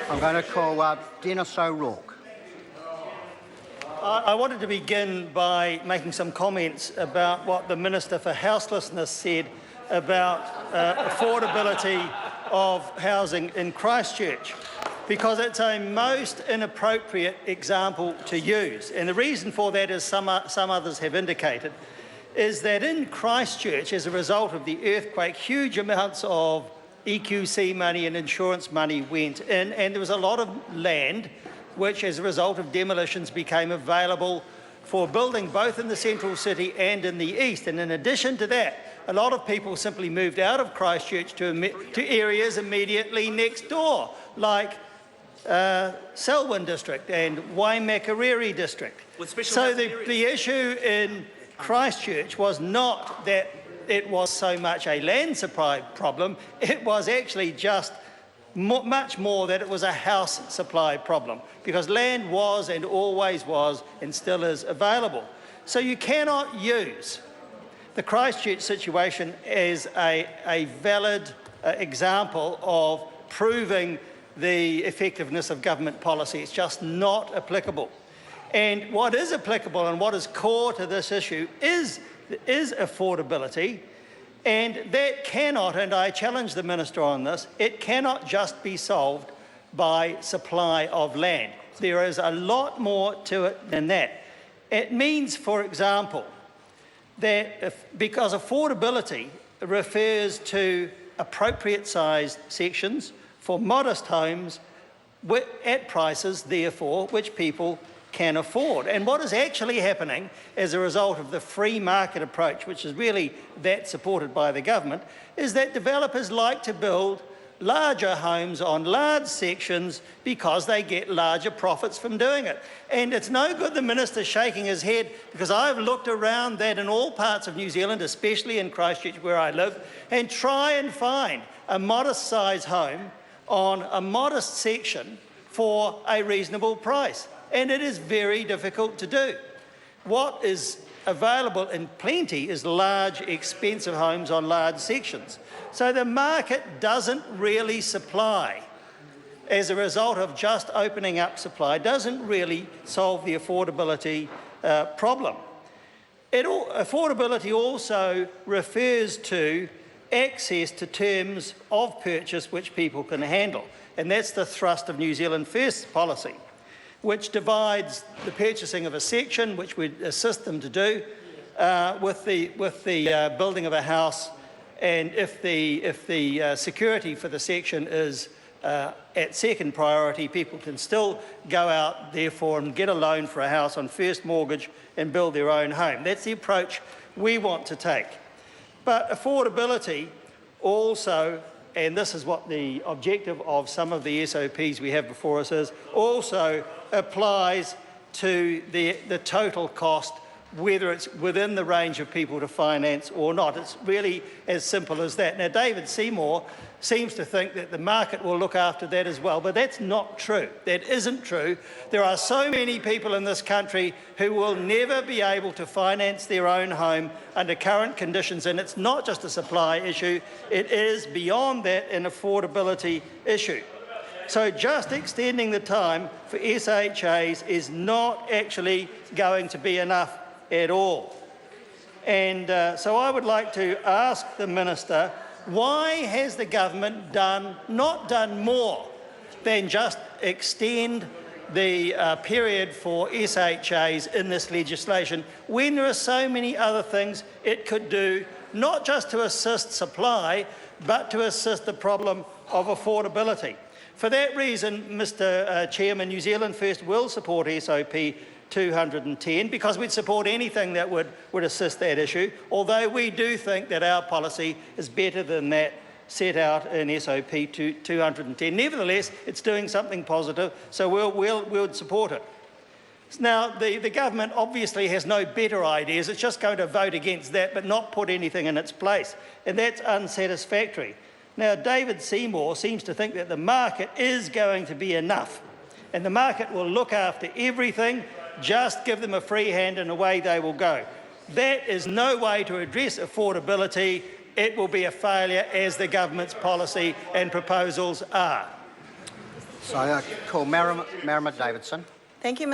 I'm going to call Dennis O'Rourke. I wanted to begin by making some comments about what the Minister for Houselessness said about affordability of housing in Christchurch, because it's a most inappropriate example to use. And the reason for that, as some others have indicated, is that in Christchurch, as a result of the earthquake, huge amounts of EQC money and insurance money went in, and there was a lot of land which, as a result of demolitions, became available for building both in the central city and in the east. And in addition to that, a lot of people simply moved out of Christchurch to areas immediately next door, like Selwyn District and Waimakariri District. So the issue in Christchurch was not that it was so much a land supply problem, it was actually just much more that it was a house supply problem, because land was and always was and still is available. So you cannot use the Christchurch situation as a valid example of proving the effectiveness of government policy. It's just not applicable. And what is applicable and what is core to this issue is affordability. And that cannot, and I challenge the Minister on this, it cannot just be solved by supply of land. There is a lot more to it than that. It means, for example, that because affordability refers to appropriate sized sections for modest homes at prices, therefore, which people can afford. And what is actually happening as a result of the free market approach, which is really that supported by the government, is that developers like to build larger homes on large sections because they get larger profits from doing it. And it's no good the Minister shaking his head, because I've looked around that in all parts of New Zealand, especially in Christchurch where I live, and try and find a modest size home on a modest section for a reasonable price. And it is very difficult to do. What is available in plenty is large, expensive homes on large sections. So the market doesn't really supply, as a result of just opening up supply, doesn't really solve the affordability problem. Affordability also refers to access to terms of purchase which people can handle. And that's the thrust of New Zealand First policy, which divides the purchasing of a section, which would assist them to do, with the building of a house. And if the security for the section is at second priority, people can still go out, therefore, and get a loan for a house on first mortgage and build their own home. That's the approach we want to take. But affordability also, and this is what the objective of some of the SOPs we have before us is, also applies to the total cost, whether it's within the range of people to finance or not. It's really as simple as that. Now, David Seymour seems to think that the market will look after that as well, but that's not true. That isn't true. There are so many people in this country who will never be able to finance their own home under current conditions, and it's not just a supply issue, it is beyond that an affordability issue. So just extending the time for SHAs is not actually going to be enough at all. And so I would like to ask the Minister, why has the government not done more than just extend the period for SHAs in this legislation, when there are so many other things it could do, not just to assist supply, but to assist the problem of affordability? For that reason, Mr. Chairman, New Zealand First will support SOP 210, because we'd support anything that would assist that issue, although we do think that our policy is better than that set out in SOP 210. Nevertheless, it's doing something positive, so we'll support it. Now, the government obviously has no better ideas. It's just going to vote against that but not put anything in its place, and that's unsatisfactory. Now, David Seymour seems to think that the market is going to be enough, and the market will look after everything. Just give them a free hand and away they will go. That is no way to address affordability. It will be a failure, as the government's policy and proposals are. So I call Merriman Davidson. Thank you,